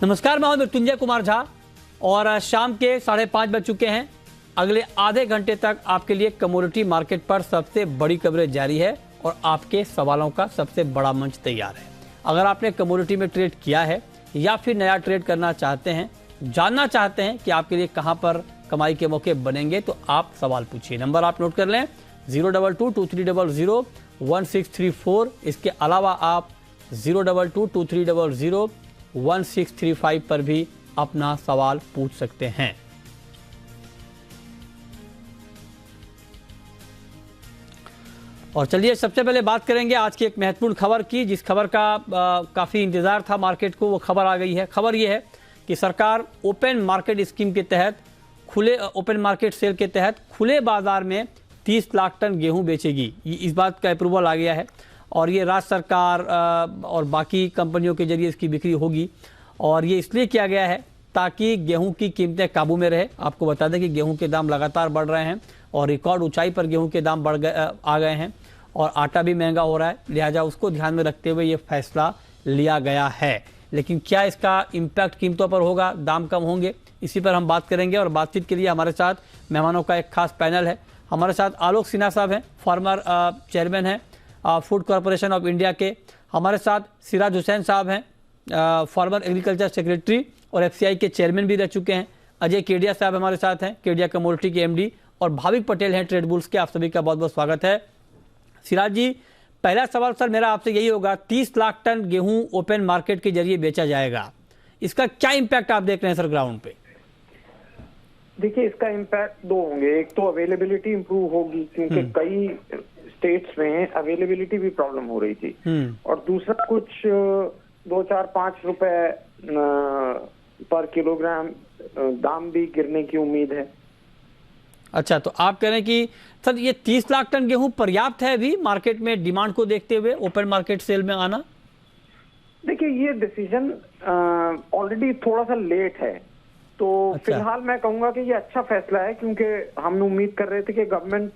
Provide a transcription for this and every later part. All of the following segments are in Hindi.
नमस्कार, मैं हूं मृत्युंजय कुमार झा और शाम के 5:30 बज चुके हैं। अगले आधे घंटे तक आपके लिए कमोडिटी मार्केट पर सबसे बड़ी कवरेज जारी है और आपके सवालों का सबसे बड़ा मंच तैयार है। अगर आपने कमोडिटी में ट्रेड किया है या फिर नया ट्रेड करना चाहते हैं, जानना चाहते हैं कि आपके लिए कहां पर कमाई के मौके बनेंगे, तो आप सवाल पूछिए। नंबर आप नोट कर लें 02223001634। इसके अलावा आप 02223001635 पर भी अपना सवाल पूछ सकते हैं। और चलिए सबसे पहले बात करेंगे आज की एक महत्वपूर्ण खबर की, जिस खबर का काफ़ी इंतज़ार था मार्केट को। वो खबर आ गई है। खबर ये है कि सरकार ओपन मार्केट स्कीम के तहत ओपन मार्केट सेल के तहत खुले बाजार में 30 लाख टन गेहूं बेचेगी। इस बात का अप्रूवल आ गया है और ये राज्य सरकार और बाकी कंपनियों के जरिए इसकी बिक्री होगी। और ये इसलिए किया गया है ताकि गेहूं की कीमतें काबू में रहे। आपको बता दें कि गेहूं के दाम लगातार बढ़ रहे हैं और रिकॉर्ड ऊंचाई पर गेहूं के दाम आ गए हैं और आटा भी महंगा हो रहा है। लिहाजा उसको ध्यान में रखते हुए ये फैसला लिया गया है। लेकिन क्या इसका इम्पैक्ट कीमतों पर होगा, दाम कम होंगे, इसी पर हम बात करेंगे। और बातचीत के लिए हमारे साथ मेहमानों का एक खास पैनल है। हमारे साथ आलोक सिन्हा साहब हैं, फॉर्मर चेयरमैन हैं फूड कॉरपोरेशन ऑफ इंडिया के। हमारे साथ सिराज हुसैन साहब हैं, फॉर्मर एग्रीकल्चर सेक्रेटरी और एफसीआई के चेयरमैन भी रह चुके हैं। अजय केडिया साहब हमारे साथ हैं, केडिया कमोडिटी के एमडी। और भाविक पटेल हैं ट्रेड बुल्स के। आप सभी का बहुत बहुत स्वागत है। सिराज जी, पहला सवाल सर मेरा आपसे यही होगा, 30 लाख टन गेहूं ओपन मार्केट के जरिए बेचा जाएगा, इसका क्या इम्पैक्ट आप देख रहे हैं सर ग्राउंड पे? देखिए, इसका इम्पैक्ट दो होंगे। एक तो अवेलेबिलिटी इंप्रूव होगी, क्योंकि कई स्टेट्स में अवेलेबिलिटी भी प्रॉब्लम हो रही थी। और दूसरा कुछ 2-4-5 रुपए पर किलोग्राम दाम भी गिरने की उम्मीद है। अच्छा, तो आप कह रहे हैं कि सर ये 30 लाख टन गेहूं पर्याप्त है अभी मार्केट में डिमांड को देखते हुए ओपन मार्केट सेल में आना? देखिए, ये डिसीजन ऑलरेडी थोड़ा सा लेट है, तो फिलहाल मैं कहूंगा कि ये अच्छा फैसला है, क्योंकि हम उम्मीद कर रहे थे कि गवर्नमेंट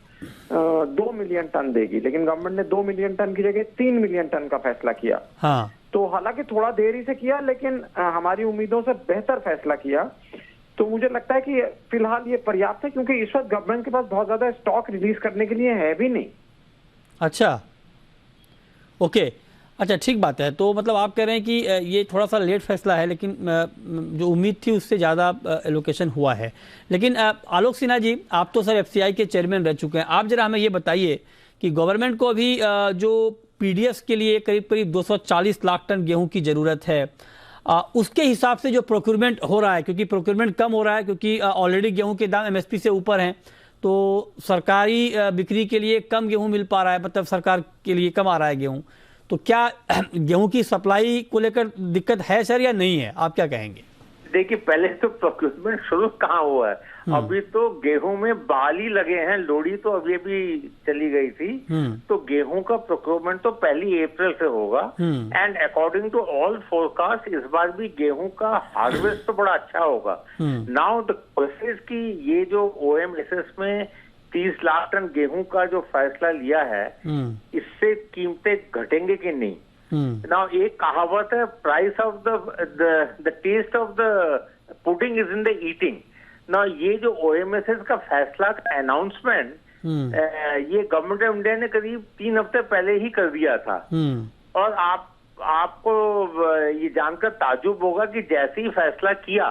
2 मिलियन टन देगी, लेकिन गवर्नमेंट ने 2 मिलियन टन की जगह 3 मिलियन टन का फैसला किया। हाँ। तो हालांकि थोड़ा देरी से किया, लेकिन हमारी उम्मीदों से बेहतर फैसला किया। तो मुझे लगता है कि फिलहाल ये पर्याप्त है, क्योंकि इस वक्त गवर्नमेंट के पास बहुत ज्यादा स्टॉक रिलीज करने के लिए है भी नहीं। अच्छा, ओके, अच्छा, ठीक बात है। तो मतलब आप कह रहे हैं कि ये थोड़ा सा लेट फैसला है, लेकिन जो उम्मीद थी उससे ज़्यादा एलोकेशन हुआ है। लेकिन आलोक सिन्हा जी, आप तो सर एफसीआई के चेयरमैन रह चुके हैं। आप जरा हमें ये बताइए कि गवर्नमेंट को अभी जो पीडीएस के लिए करीब करीब 240 लाख टन गेहूं की ज़रूरत है, उसके हिसाब से जो प्रोक्योरमेंट हो रहा है, क्योंकि प्रोक्योरमेंट कम हो रहा है क्योंकि ऑलरेडी गेहूं के दाम एमएसपी से ऊपर हैं, तो सरकारी बिक्री के लिए कम गेहूं मिल पा रहा है, मतलब सरकार के लिए कम आ रहा है गेहूं। तो क्या गेहूं की सप्लाई को लेकर दिक्कत है सर या नहीं है, आप क्या कहेंगे? देखिए, पहले तो प्रोक्योरमेंट शुरू कहाँ हुआ है? अभी तो गेहूं में बाल ही लगे हैं, लोड़ी तो अभी भी चली गई थी। तो गेहूं का प्रोक्योरमेंट तो 1 अप्रैल से होगा। And according to all forecast इस बार भी गेहूं का हार्वेस्ट तो बड़ा अच्छा होगा। नाउ द क्वेश्चन इज कि ये जो ओएमएसएस में 30 लाख टन गेहूं का जो फैसला लिया है, इससे कीमतें घटेंगे कि नहीं? नाउ एक कहावत है, price of the taste of the pudding is in the eating. ना ये जो ओएमएसएस का फैसला का अनाउंसमेंट ये गवर्नमेंट ऑफ इंडिया ने करीब 3 हफ्ते पहले ही कर दिया था। और आपको ये जानकर ताज्जुब होगा कि जैसे ही फैसला किया,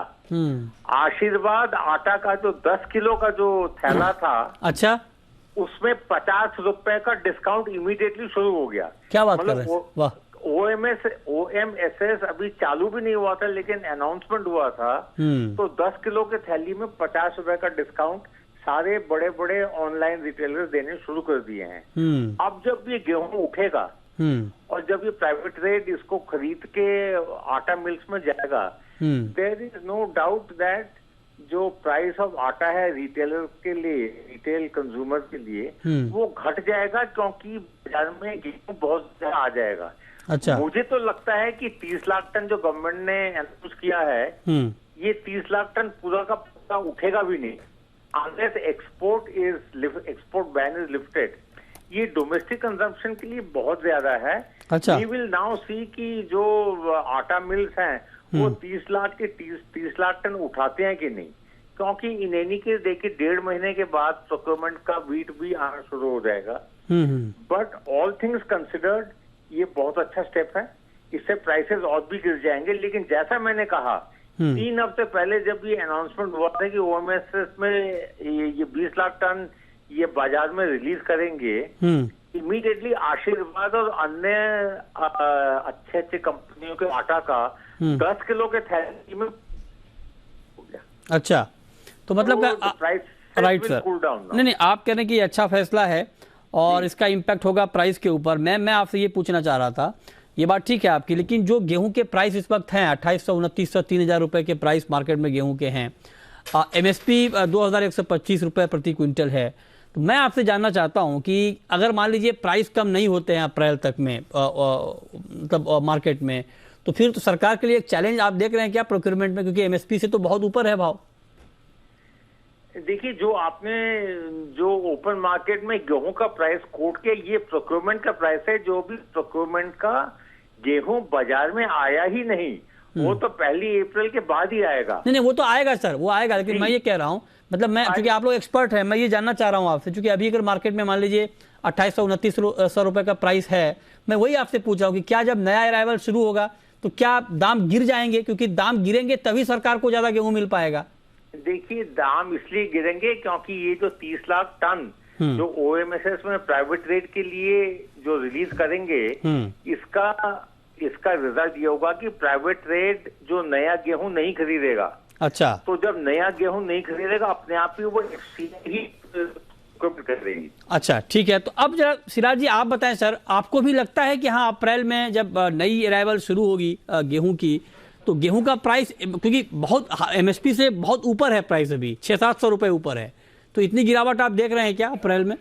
आशीर्वाद आटा का जो 10 किलो का जो थैला था, अच्छा, उसमें 50 रुपए का डिस्काउंट इमीडिएटली शुरू हो गया। क्या बात कर रहे हैं? वाह। ओएमएसएस अभी चालू भी नहीं हुआ था, लेकिन अनाउंसमेंट हुआ था। तो 10 किलो के थैली में 50 रुपए का डिस्काउंट सारे बड़े बड़े ऑनलाइन रिटेलर्स देने शुरू कर दिए हैं। अब जब ये गेहूं उठेगा और जब ये प्राइवेट रेट इसको खरीद के आटा मिल्स में जाएगा, there is no doubt that जो प्राइस ऑफ आटा है रिटेलर के लिए, रिटेल कंज्यूमर के लिए, वो घट जाएगा, क्योंकि बाजार में गेहूं बहुत ज्यादा आ जाएगा। अच्छा, मुझे तो लगता है कि 30 लाख टन जो गवर्नमेंट ने अनाउंस किया है, ये 30 लाख टन पूरा का पूरा उठेगा भी नहीं, unless export ban is lifted. ये डोमेस्टिक कंजम्पशन के लिए बहुत ज्यादा है। अच्छा, वी विल नाउ सी कि जो आटा मिल्स हैं वो 30 लाख टन उठाते हैं कि नहीं, क्योंकि इन एनी केस देखिए 1.5 महीने के बाद प्रोक्योरमेंट का वीट भी आना शुरू हो जाएगा। बट ऑल थिंग्स कंसिडर्ड ये बहुत अच्छा स्टेप है, इससे प्राइसेस और भी गिर जाएंगे। लेकिन जैसा मैंने कहा 3 हफ्ते पहले जब ये अनाउंसमेंट हुआ था कि ओएमएसएस में ये 20 लाख टन ये बाजार में रिलीज करेंगे, इमीडिएटली आशीर्वाद और अन्य अच्छे अच्छे कंपनियों के आटा का 10 किलो के थैली में हो गया। अच्छा, तो मतलब प्राइस राइट सर, नहीं आप कह रहे हैं कि अच्छा फैसला है और इसका इम्पैक्ट होगा प्राइस के ऊपर। मैं आपसे ये पूछना चाह रहा था, ये बात ठीक है आपकी, लेकिन जो गेहूं के प्राइस इस वक्त हैं 2800, 2900, 3000 रुपए के प्राइस मार्केट में गेहूं के हैं, एमएसपी 2125 रुपए प्रति क्विंटल है। तो मैं आपसे जानना चाहता हूं कि अगर मान लीजिए प्राइस कम नहीं होते हैं अप्रैल तक में मतलब मार्केट में, तो फिर तो सरकार के लिए एक चैलेंज आप देख रहे हैं क्या प्रोक्योरमेंट में, क्योंकि एमएसपी से तो बहुत ऊपर है भाव। देखिए जो ओपन मार्केट में गेहूं का प्राइस कोट के, ये प्रोक्योरमेंट का प्राइस है। जो भी प्रोक्योरमेंट का गेहूं बाजार में आया ही नहीं, वो तो 1 अप्रैल के बाद ही आएगा। नहीं वो तो आएगा सर, वो आएगा, लेकिन मैं ये कह रहा हूं, मतलब मैं क्योंकि आप लोग एक्सपर्ट हैं, मैं ये जानना चाह रहा हूं आपसे, क्योंकि अभी अगर मार्केट में मान लीजिए 2800-2900 रुपए का प्राइस है, मैं वही आपसे पूछ रहा हूं कि क्या जब नया अराइवल शुरू होगा तो क्या दाम गिर जाएंगे, क्योंकि दाम गिरेंगे तभी सरकार को ज्यादा गेहूं मिल पाएगा। देखिए दाम इसलिए गिरेंगे क्योंकि ये जो 30 लाख टन जो ओएमएसएस में प्राइवेट ट्रेड के लिए जो रिलीज करेंगे, इसका रिजल्ट ये होगा कि प्राइवेट ट्रेड जो नया गेहूं नहीं खरीदेगा। अच्छा, तो जब नया गेहूं नहीं खरीदेगा अपने आप ही वो ही करेगी। अच्छा ठीक है, तो अब जरा सिराज जी आप बताएं सर, आपको भी लगता है कि हाँ अप्रैल में जब नई अराइवल शुरू होगी गेहूं की, तो गेहूं का प्राइस क्योंकि बहुत एमएसपी से बहुत ऊपर है प्राइस, अभी 600-700 रुपए ऊपर है, तो इतनी गिरावट आप देख रहे हैं क्या अप्रैल में?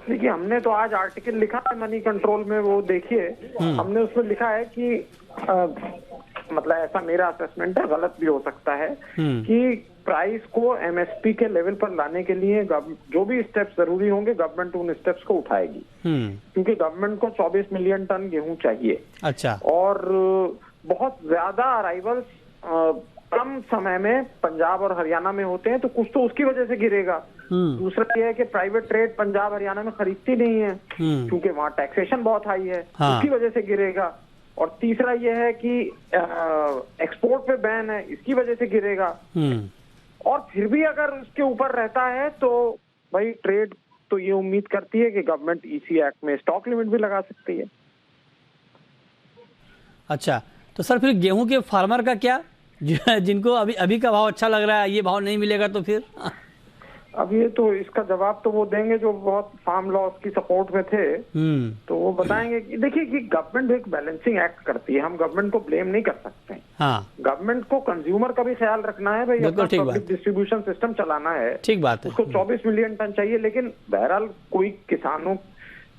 देखिए हमने तो आज आर्टिकल लिखा है मनी कंट्रोल में, वो देखिए हमने उसमें लिखा है कि मतलब ऐसा मेरा असेसमेंट है, गलत भी हो सकता है, कि प्राइस को एमएसपी के लेवल पर लाने के लिए जो भी स्टेप्स जरूरी होंगे गवर्नमेंट उन स्टेप्स को उठाएगी, क्योंकि गवर्नमेंट को 24 मिलियन टन गेहूं चाहिए। अच्छा, और बहुत ज्यादा अराइवल्स कम समय में पंजाब और हरियाणा में होते हैं, तो कुछ तो उसकी वजह से गिरेगा। दूसरा यह है कि प्राइवेट ट्रेड पंजाब हरियाणा में खरीदती नहीं है, क्योंकि वहाँ टैक्सेशन बहुत हाई है, उसकी वजह से गिरेगा। और तीसरा यह है कि एक्सपोर्ट पे बैन है, इसकी वजह से गिरेगा। और फिर भी अगर उसके ऊपर रहता है तो भाई ट्रेड तो ये उम्मीद करती है कि गवर्नमेंट ईसी एक्ट में स्टॉक लिमिट भी लगा सकती है। अच्छा, तो सर फिर गेहूं के फार्मर का क्या, जिनको अभी का भाव अच्छा लग रहा है, ये भाव नहीं मिलेगा तो फिर? अब ये तो इसका जवाब तो वो देंगे जो बहुत फार्म लॉस की सपोर्ट में थे, तो वो बताएंगे कि देखिए कि गवर्नमेंट एक बैलेंसिंग एक्ट करती है, हम गवर्नमेंट को ब्लेम नहीं कर सकते हैं। हाँ। गवर्नमेंट को कंज्यूमर का भी ख्याल रखना है भाई, अपना पब्लिक डिस्ट्रीब्यूशन सिस्टम चलाना है, ठीक बात है। उसको 24 मिलियन टन चाहिए, लेकिन बहरहाल कोई किसानों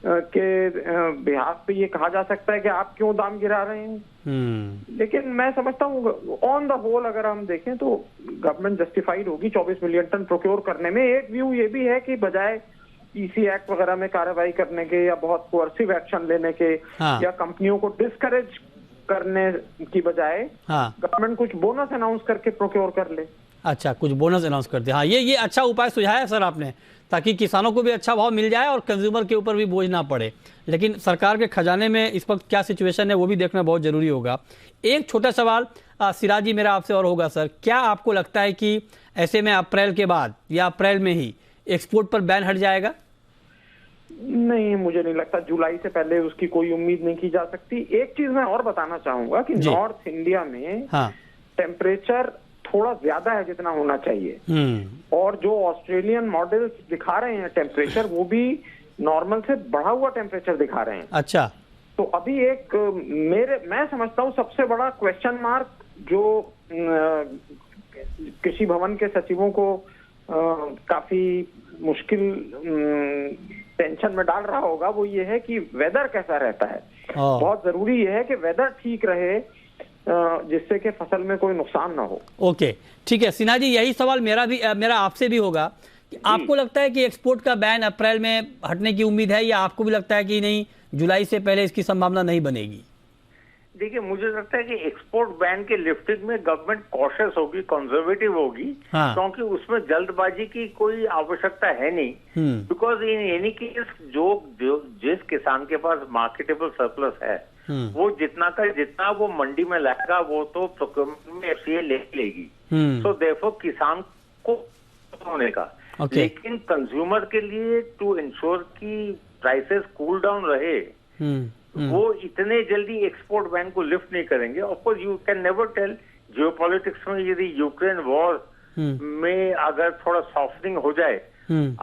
के बिहाफ पे ये कहा जा सकता है कि आप क्यों दाम गिरा रहे हैं, लेकिन मैं समझता हूँ ऑन द होल अगर हम देखें तो गवर्नमेंट जस्टिफाइड होगी 24 मिलियन टन प्रोक्योर करने में। एक व्यू ये भी है कि बजाय ईसी एक्ट वगैरह में कार्रवाई करने के या बहुत कोर्सिव एक्शन लेने के, हाँ, या कंपनियों को डिस्करेज करने की बजाय, हाँ, गवर्नमेंट कुछ बोनस अनाउंस करके प्रोक्योर कर ले। अच्छा, कुछ बोनस अनाउंस कर दे। हाँ, ये अच्छा उपाय सुझाया सर आपने, ताकि किसानों को भी अच्छा भाव मिल जाए और कंज्यूमर के ऊपर भी बोझ ना पड़े। लेकिन सरकार के खजाने में इस वक्त क्या सिचुएशन है वो भी देखना बहुत जरूरी होगा। एक छोटा सवाल सिराज जी मेरा आपसे और होगा सर, क्या आपको लगता है कि ऐसे में अप्रैल के बाद या अप्रैल में ही एक्सपोर्ट पर बैन हट जाएगा? नहीं, मुझे नहीं लगता, जुलाई से पहले उसकी कोई उम्मीद नहीं की जा सकती। एक चीज मैं और बताना चाहूंगा कि नॉर्थ इंडिया में टेम्परेचर थोड़ा ज्यादा है जितना होना चाहिए, और जो ऑस्ट्रेलियन मॉडल्स दिखा रहे हैं टेम्परेचर, वो भी नॉर्मल से बढ़ा हुआ टेम्परेचर दिखा रहे हैं। अच्छा, तो अभी एक मैं समझता हूँ सबसे बड़ा क्वेश्चन मार्क जो कृषि भवन के सचिवों को काफी मुश्किल टेंशन में डाल रहा होगा, वो ये है कि वेदर कैसा रहता है। बहुत जरूरी ये है कि वेदर ठीक रहे, जिससे कि फसल में कोई नुकसान ना हो। ओके, ठीक है सिन्हा जी, यही सवाल मेरा आपसे भी होगा कि आपको लगता है कि एक्सपोर्ट का बैन अप्रैल में हटने की उम्मीद है, या आपको भी लगता है कि नहीं, जुलाई से पहले इसकी संभावना नहीं बनेगी? देखिए, मुझे लगता है कि एक्सपोर्ट बैन के लिफ्टिंग में गवर्नमेंट कॉशियस होगी, कंजर्वेटिव होगी, हाँ। क्योंकि उसमें जल्दबाजी की कोई आवश्यकता है नहीं। बिकॉज इन एनी केस जो जिस किसान के पास मार्केटेबल सरप्लस है, वो जितना का जितना वो मंडी में लाएगा वो तो प्रोक्योरमेंट में एफसीआई लेगी। सो देयरफॉर किसान को होने का, लेकिन कंज्यूमर के लिए टू इंश्योर कि प्राइसेस कूल डाउन रहे, वो इतने जल्दी एक्सपोर्ट बैन को लिफ्ट नहीं करेंगे। Of course you can never tell, geopolitics में यदि यूक्रेन वॉर में अगर थोड़ा सॉफ्टनिंग हो जाए,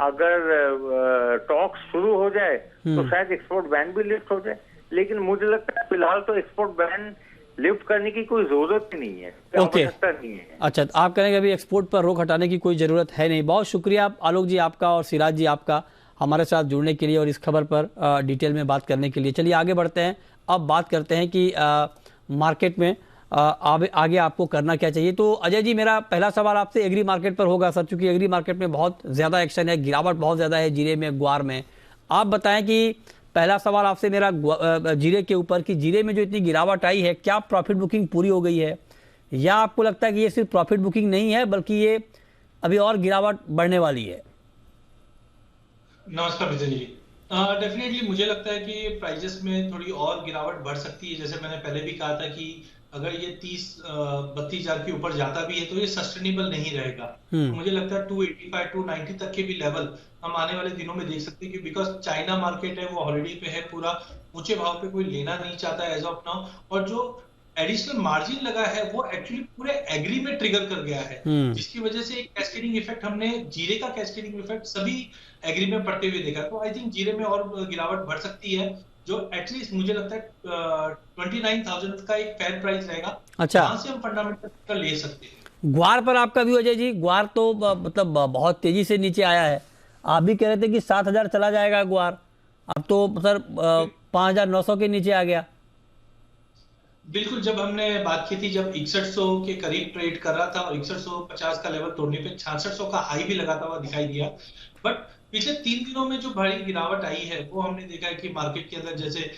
अगर टॉक्स शुरू हो जाए, तो शायद एक्सपोर्ट बैन भी लिफ्ट हो जाए। लेकिन मुझे लगता है फिलहाल तो एक्सपोर्ट बैन लिफ्ट करने की कोई जरूरत ही नहीं है, आवश्यकता नहीं है। अच्छा, तो आप कहेंगे अभी एक्सपोर्ट पर रोक हटाने की कोई जरूरत है नहीं। बहुत शुक्रिया आलोक जी आपका और सिराज जी आपका हमारे साथ जुड़ने के लिए और इस खबर पर डिटेल में बात करने के लिए। चलिए आगे बढ़ते हैं। अब बात करते हैं कि मार्केट में आगे आपको करना क्या चाहिए। तो अजय जी, मेरा पहला सवाल आपसे एग्री मार्केट पर होगा सर, चूंकि एग्री मार्केट में बहुत ज़्यादा एक्शन है, गिरावट बहुत ज़्यादा है जीरे में, ग्वार में। आप बताएं कि पहला सवाल आपसे मेरा जीरे के ऊपर कि जीरे में जो इतनी गिरावट आई है, क्या प्रॉफिट बुकिंग पूरी हो गई है, या आपको लगता है कि ये सिर्फ प्रॉफिट बुकिंग नहीं है बल्कि ये अभी और गिरावट बढ़ने वाली है? नमस्कार विजय जी। डेफिनेटली मुझे लगता है कि प्राइजेस में थोड़ी और गिरावट बढ़ सकती है। जैसे मैंने पहले भी कहा था कि अगर ये 30-32 हजार के ऊपर जाता भी है तो ये सस्टेनेबल नहीं रहेगा। मुझे लगता है 285-290 तक के भी लेवल हम आने वाले दिनों में देख सकते हैं, कि बिकॉज चाइना मार्केट है वो हॉलिडे पे है, पूरा ऊंचे भाव पे कोई लेना नहीं चाहता एज ऑफ नाउ, और जो एडिशनल मार्जिन लगा है वो एक्चुअली पूरे एग्री में ट्रिगर कर गया है, जिसकी वजह से एक कैस्केडिंग इफेक्ट, हमने जीरे का कैस्केडिंग इफेक्ट सभी एग्री में पड़ते हुए देखा। तो आई थिंक जीरे में और गिरावट बढ़ सकती है, जो एटलीस्ट मुझे लगता है 29,000 का एक फेयर प्राइस रहेगा। अच्छा, जहां से हम फंडामेंटल ले सकते हैं। ग्वार पर आपका व्यू अजय जी? ग्वार तो मतलब बहुत तेजी से नीचे आया है। आप भी कह रहे थे कि 7,000 चला जाएगा ग्वार, अब तो सर 5,900 के नीचे आ गया। बिल्कुल, जब हमने बात की थी, जब 6100 के करीब ट्रेड कर रहा था और 6150 का लेवल तोड़ने पे 6600 का हाई भी लगाता हुआ दिखाई दिया। बट पिछले 3 दिनों में जो बड़ी गिरावट आई है वो हमने देखा है कि मार्केट के अंदर, जैसे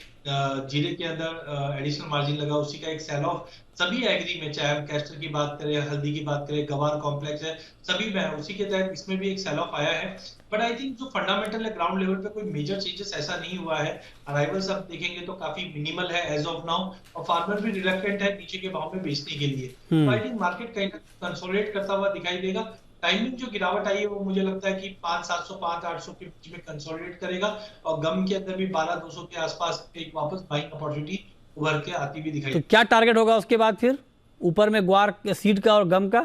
जीरे के अंदर एडिशनल मार्जिन लगा, उसी का एक सेल ऑफ सभी एग्री में, चाहे हम कैस्टर की बात करें, हल्दी की बात करें, गवार कॉम्प्लेक्स है, सभी में है, उसी के तहत इसमें भी एक सेल ऑफ आया है। बट आई थिंक जो फंडामेंटल है ग्राउंड लेवल पे कोई मेजर चेंजेस ऐसा नहीं हुआ है। अराइवल्स आप देखेंगे तो काफी मिनिमल है एज ऑफ नाउ, और फार्मर भी रिलक्टेंट है नीचे के भाव में बेचने के लिए। तो आई थिंक मार्केट कहीं कंसोलिडेट करता हुआ दिखाई देगा। टाइमिंग जो गिरावट आई है वो मुझे लगता है कि 5,700 5,800 के बीच में कंसोलिडेट करेगा, और गम के अंदर भी 12,200 के आसपास एक वापस बाइंग अपॉर्चुनिटी उभर के आती भी दिखाई। तो क्या टारगेट होगा उसके बाद फिर ऊपर में ग्वार सीड का और गम का?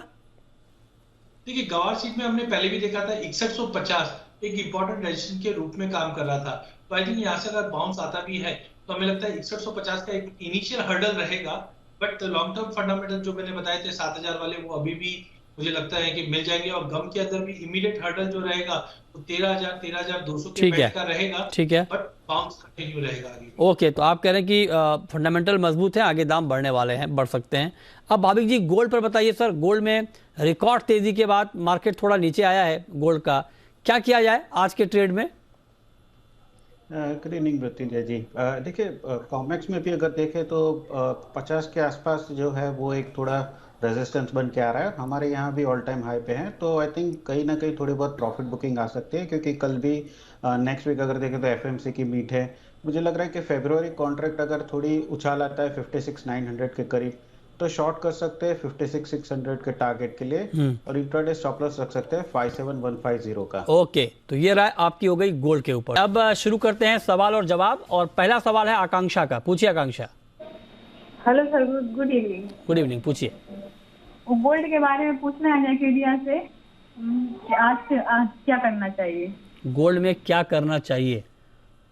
देखिए, गवार सीड में हमने पहले भी देखा था 6150 एक इंपॉर्टेंट रेजिस्टेंस के रूप में काम कर रहा था। तो आई थिंक यहाँ से अगर बाउंस आता भी है तो हमें लगता है 6150 का एक इनिशियल हर्डल रहेगा। बट लॉन्ग टर्म फंडामेंटल जो मैंने बताए थे 7,000 वाले, वो अभी भी मुझे लगता है कि मिल जाएंगे। और गम के अंदर भी इमीडिएट हर्डल जो रहेगा वो 13,200 के बेट का रहेगा। ठीक है, बट बाउंस कंटिन्यू रहेगा आगे। ओके, तो आप कह रहे हैं कि फंडामेंटल मजबूत है, आगे दाम बढ़ने वाले हैं, बढ़ सकते हैं। अब भाविक जी, गोल्ड पर बताइए सर। गोल्ड में रिकॉर्ड तेजी के बाद मार्केट थोड़ा नीचे आया है गोल्ड का, क्या किया जाए आज के ट्रेड में? गुड इवनिंग मृत्युंजय जी। देखिए, कॉमेक्स में भी अगर देखें तो 50 के आसपास जो है वो एक थोड़ा रेजिस्टेंस बन के आ रहा है। हमारे यहाँ भी ऑल टाइम हाई पे हैं, तो आई थिंक कहीं ना कहीं थोड़ी बहुत प्रॉफिट बुकिंग आ सकती है, क्योंकि कल भी नेक्स्ट वीक अगर देखें तो एफएमसी की मीट है। मुझे लग रहा है कि फरवरी कॉन्ट्रैक्ट अगर थोड़ी उछाल आता है 56,900 के करीब, तो शॉर्ट कर सकते हैं 56,600 के टारगेट के लिए, और इंट्राडे स्टॉप लॉस रख सकते हैं 57,150 का। ओके, तो ये राय आपकी हो गई गोल्ड के ऊपर। अब शुरू करते हैं सवाल और जवाब, और पहला सवाल है आकांक्षा का। पूछिए Akanksha. Hello sir, good evening. Good evening, पूछिए। गोल्ड के बारे में पूछना है जैकेडिया से, आज क्या करना चाहिए? गोल्ड में क्या करना चाहिए,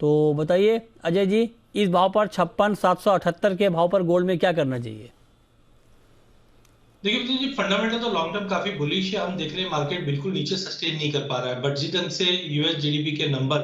तो बताइए अजय जी। इस भाव पर 56,778 के भाव पर गोल्ड में क्या करना चाहिए? देखिए जी, फंडामेंटल तो लॉन्ग टर्म काफी बुलिश है। हम देख रहे हैं मार्केट बिल्कुल नीचे सस्टेन नहीं कर पा रहा है, बट जिस ढंग से यूएस जीडीपी के नंबर,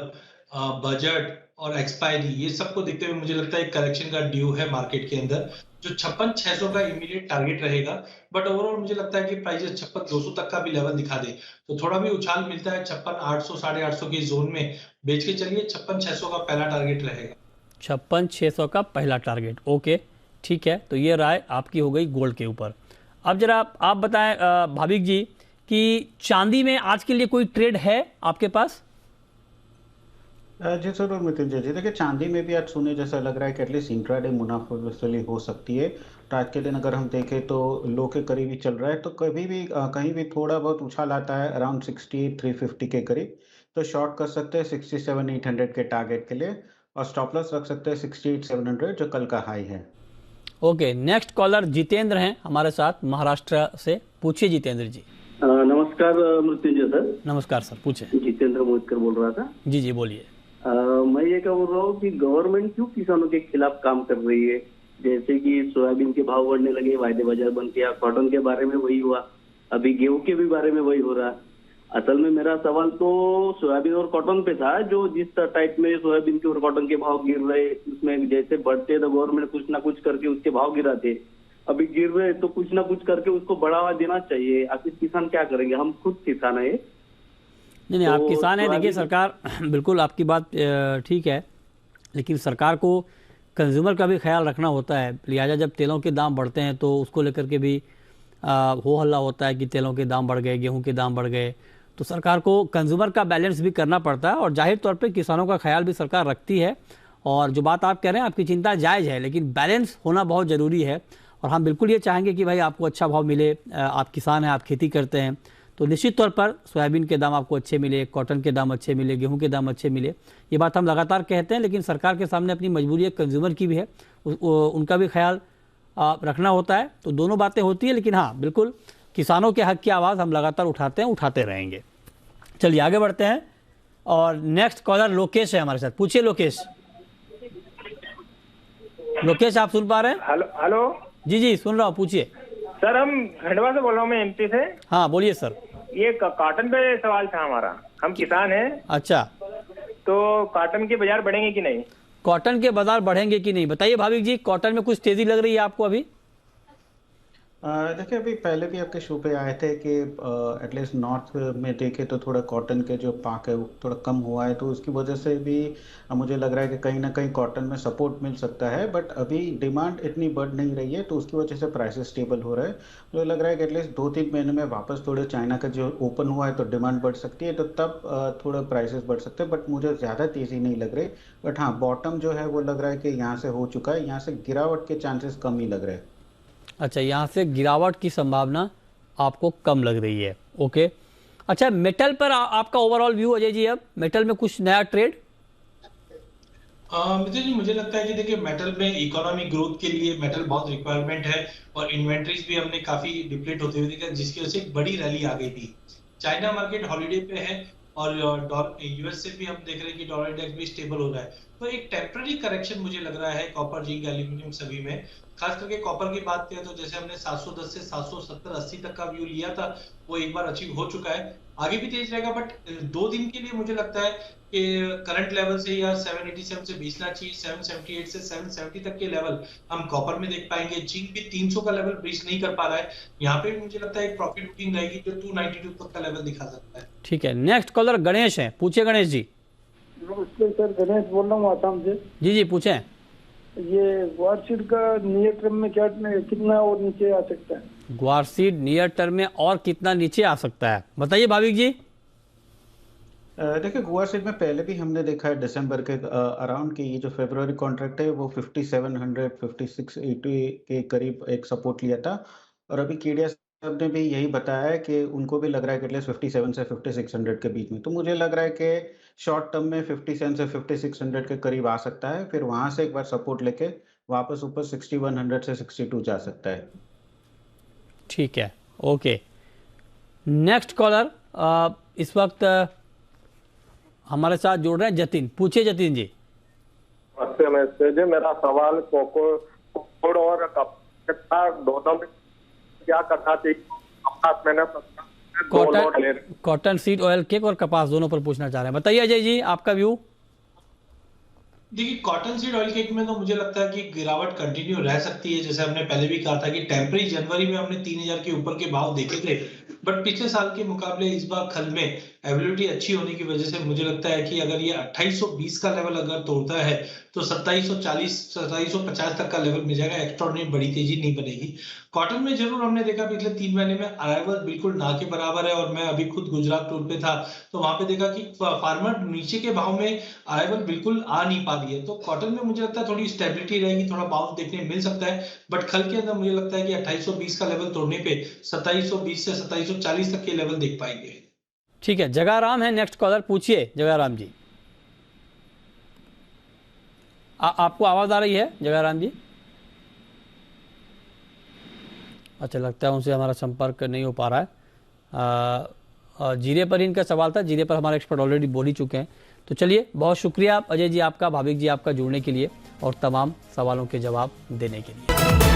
बजट और एक्सपायरी, ये सबको देखते हुए मुझे लगता है एक करेक्शन का ड्यू है मार्केट के अंदर, जो 56,600 का इमीडिएट टारगेट रहेगा। बट ओवरऑल मुझे लगता है कि प्राइस 56,200 तक का भी लेवल दिखा दे तो थोड़ा भी उछाल मिलता है 56,800 850 के जोन में बेच के चलिए। 56,600 का पहला टारगेट रहेगा। 56,600 का पहला टारगेट, ओके, ठीक है, तो ये राय आपकी हो गई गोल्ड के ऊपर। अब जरा आप बताएं भाविक जी कि चांदी में आज के लिए कोई ट्रेड है आपके पास? जी जरूर मृत्युंजय जी, देखिए चांदी में भी आज सोने जैसा लग रहा है कि एटलीस्ट इंट्राडे मुनाफा वसूली हो सकती है। तो आज के दिन अगर हम देखें तो लो के करीब ही चल रहा है, तो कभी भी कहीं भी थोड़ा बहुत उछाल आता है अराउंड 68,350 के करीब, तो शॉर्ट कर सकते हैं 67,800 के टारगेट के लिए, और स्टॉप लॉस रख सकते हैं 68,700 जो कल का हाई है। ओके, नेक्स्ट कॉलर जितेंद्र हैं हमारे साथ महाराष्ट्र से। पूछिए जितेंद्र जी। नमस्कार मृत्युंजय सर। नमस्कार सर, पूछे। जितेंद्र मोहितकर बोल रहा था। जी जी बोलिए। मैं ये कह रहा हूँ कि गवर्नमेंट क्यों किसानों के खिलाफ काम कर रही है? जैसे कि सोयाबीन के भाव बढ़ने लगे, वायदे बाजार बन गया, कॉटन के बारे में वही हुआ, अभी गेहूं के भी बारे में वही हो रहा। असल में मेरा सवाल तो सोयाबीन और कॉटन पे था, जो जिस टाइप में सोयाबीन के और कॉटन के भाव गिर रहे, उसमें जैसे बढ़ते तो गवर्नमेंट कुछ ना कुछ करके उसके भाव गिराते, अभी गिर रहे तो कुछ ना कुछ करके उसको बढ़ावा देना चाहिए। आखिर किसान क्या करेंगे? हम खुद किसान है। नहीं आप किसान हैं। देखिए सरकार, बिल्कुल आपकी बात ठीक है, लेकिन सरकार को कंज्यूमर का भी ख्याल रखना होता है। लिहाजा जब तेलों के दाम बढ़ते हैं तो उसको लेकर के भी हो हल्ला होता है कि तेलों के दाम बढ़ गए, गेहूं के दाम बढ़ गए, तो सरकार को कंज्यूमर का बैलेंस भी करना पड़ता है और जाहिर तौर पे किसानों का ख्याल भी सरकार रखती है। और जो बात आप कह रहे हैं आपकी चिंता जायज़ है, लेकिन बैलेंस होना बहुत ज़रूरी है। और हम बिल्कुल ये चाहेंगे कि भाई आपको अच्छा भाव मिले। आप किसान हैं, आप खेती करते हैं, तो निश्चित तौर पर सोयाबीन के दाम आपको अच्छे मिले, कॉटन के दाम अच्छे मिले, गेहूं के दाम अच्छे मिले, ये बात हम लगातार कहते हैं। लेकिन सरकार के सामने अपनी मजबूरी है, कंज्यूमर की भी है, उनका भी ख्याल रखना होता है। तो दोनों बातें होती है, लेकिन हाँ बिल्कुल किसानों के हक की आवाज़ हम लगातार उठाते हैं, उठाते रहेंगे। चलिए आगे बढ़ते हैं और नेक्स्ट कॉलर लोकेश है हमारे साथ। पूछिए लोकेश। लोकेश आप सुन पा रहे हैं? Hello hello. जी जी सुन रहा हूँ, पूछिए। सर हम खंडवा से बोल रहा हूँ, मैं एमपी से। हाँ बोलिए सर। ये कॉटन पे सवाल था हमारा, हम किसान हैं। अच्छा, तो कॉटन के बाजार बढ़ेंगे कि नहीं? कॉटन के बाजार बढ़ेंगे कि नहीं, बताइए भाविक जी। कॉटन में कुछ तेजी लग रही है आपको अभी? देखिए अभी पहले भी आपके शो पे आए थे कि एटलीस्ट नॉर्थ में देखे तो थोड़ा कॉटन के जो पाक है वो थोड़ा कम हुआ है, तो उसकी वजह से भी मुझे लग रहा है कि कहीं ना कहीं कॉटन में सपोर्ट मिल सकता है। बट अभी डिमांड इतनी बढ़ नहीं रही है, तो उसकी वजह से प्राइसेस स्टेबल हो रहा है। मुझे लग रहा है कि एटलीस्ट 2-3 महीने में वापस थोड़े चाइना का जो ओपन हुआ है तो डिमांड बढ़ सकती है, तो तब थोड़ा प्राइसेस बढ़ सकते हैं। बट मुझे ज़्यादा तेज़ी नहीं लग रही। बट हाँ, बॉटम जो है वो लग रहा है कि यहाँ से हो चुका है, यहाँ से गिरावट के चांसेस कम ही लग रहे हैं। अच्छा, यहाँ से गिरावट की संभावना आपको कम लग रही है। ओके, अच्छा मेटल पर आपका ओवरऑल व्यू अजय जी, अब मेटल में कुछ नया ट्रेड? मित्र जी मुझे लगता है कि देखिए मेटल में इकोनॉमिक ग्रोथ के लिए मेटल बहुत रिक्वायरमेंट है और इन्वेंट्रीज भी हमने काफी डिप्लीट होते हुए देखा, जिसकी वजह से एक बड़ी रैली आ गई थी। चाइना मार्केट हॉलीडे पे है और यूएस से भी हम देख रहे हैं कि डॉलर इंडेक्स भी स्टेबल हो रहा है। तो एक टेम्पररी करेक्शन मुझे लग रहा है कॉपर, जिंक, एल्यूमिनियम सभी में। खास करके कॉपर की बात करें तो जैसे हमने 710 से 770-80 तक का व्यू लिया था, वो एक बार अचीव हो चुका है, आगे भी तेज रहेगा। बट 2 दिन के लिए मुझे लगता है कि करंट लेवल से या 787 से बीचना चाहिए, 778 से 770 तक के लेवल हम कॉपर में देख पाएंगे। जिंक भी 300 का लेवल ब्रीच नहीं कर पा रहा है, यहाँ पे मुझे लगता है एक प्रॉफिट बुकिंग रहेगी जो 292 तक का लेवल दिखा सकता है। ठीक है, नेक्स्ट कॉलर गणेश है, पूछिए गणेश जी। नमस्ते सर, गणेश बोल रहा हूँ आसाम से। जी पूछें। ये ग्वार सीड का नियर टर्म में क्या कितना और नीचे आ सकता है? ग्वार सीड नियर टर्म में और कितना नीचे आ सकता है, बताइए भाविक जी। देखिए गुआर सीड में पहले भी हमने देखा है दिसंबर के अराउंड की ये जो फरवरी कॉन्ट्रैक्ट है वो 5700 5680 के करीब एक सपोर्ट लिया था। और अभी केडिया साहब ने भी यही बताया है कि उनको भी लग रहा है कि एटलीस्ट 57 से 5600 के बीच में। तो मुझे लग रहा है कि शॉर्ट टर्म में 57 से 5600 के करीब आ सकता है, फिर वहां से एक बार सपोर्ट लेके वापस ऊपर 6100 से 62 जा सकता है। ठीक है, ओके। नेक्स्ट कॉलर इस वक्त हमारे साथ जुड़ रहे हैं जतिन। पूछिए जतिन जी। नमस्ते जी, मेरा सवाल कोकोड़ और कपास दोनों में क्या करना चाहिए? कपास मैंने कॉटन सीड ऑयल केक और कपास दोनों पर पूछना चाह रहे हैं, बताइए अजय जी आपका व्यू। देखिए कॉटन सीड ऑयल केक में तो मुझे लगता है कि गिरावट कंटिन्यू रह सकती है। जैसे हमने पहले भी कहा था कि टेम्पररी जनवरी में हमने 3000 के ऊपर के भाव देखे थे, बट पिछले साल के मुकाबले इस बार खल में अवेलेबिलिटी अच्छी होने की वजह से मुझे लगता है कि अगर ये 2820 का लेवल अगर तोड़ता है तो 2740 2750 तक का लेवल मिल जाएगा। एक्स्ट्राऑर्डिनरी बड़ी तेजी नहीं बनेगी। कॉटन में जरूर हमने देखा पिछले 3 महीने में अराइवल बिल्कुल ना के बराबर है, और मैं अभी खुद गुजरात टूर पे था तो वहां पे देखा कि फार्मर नीचे के भाव में अराइवल बिल्कुल आ नहीं पा रही है। तो कॉटन में मुझे लगता है थोड़ी स्टेबिलिटी रहेगी, थोड़ा बाउंस देखने मिल सकता है, बट खल के अंदर मुझे लगता है कि 2820 का लेवल तोड़ने पे 2720 से 2740 तक के लेवल देख पाएंगे। ठीक है, जगाराम है नेक्स्ट कॉलर, पूछिए जगाराम जी। आपको आवाज आ रही है जगाराम जी? अच्छा, लगता है उनसे हमारा संपर्क नहीं हो पा रहा है। जीरे पर इनका सवाल था, जीरे पर हमारे एक्सपर्ट ऑलरेडी बोल ही चुके हैं। तो चलिए, बहुत शुक्रिया अजय जी आपका, भाविक जी आपका जुड़ने के लिए और तमाम सवालों के जवाब देने के लिए।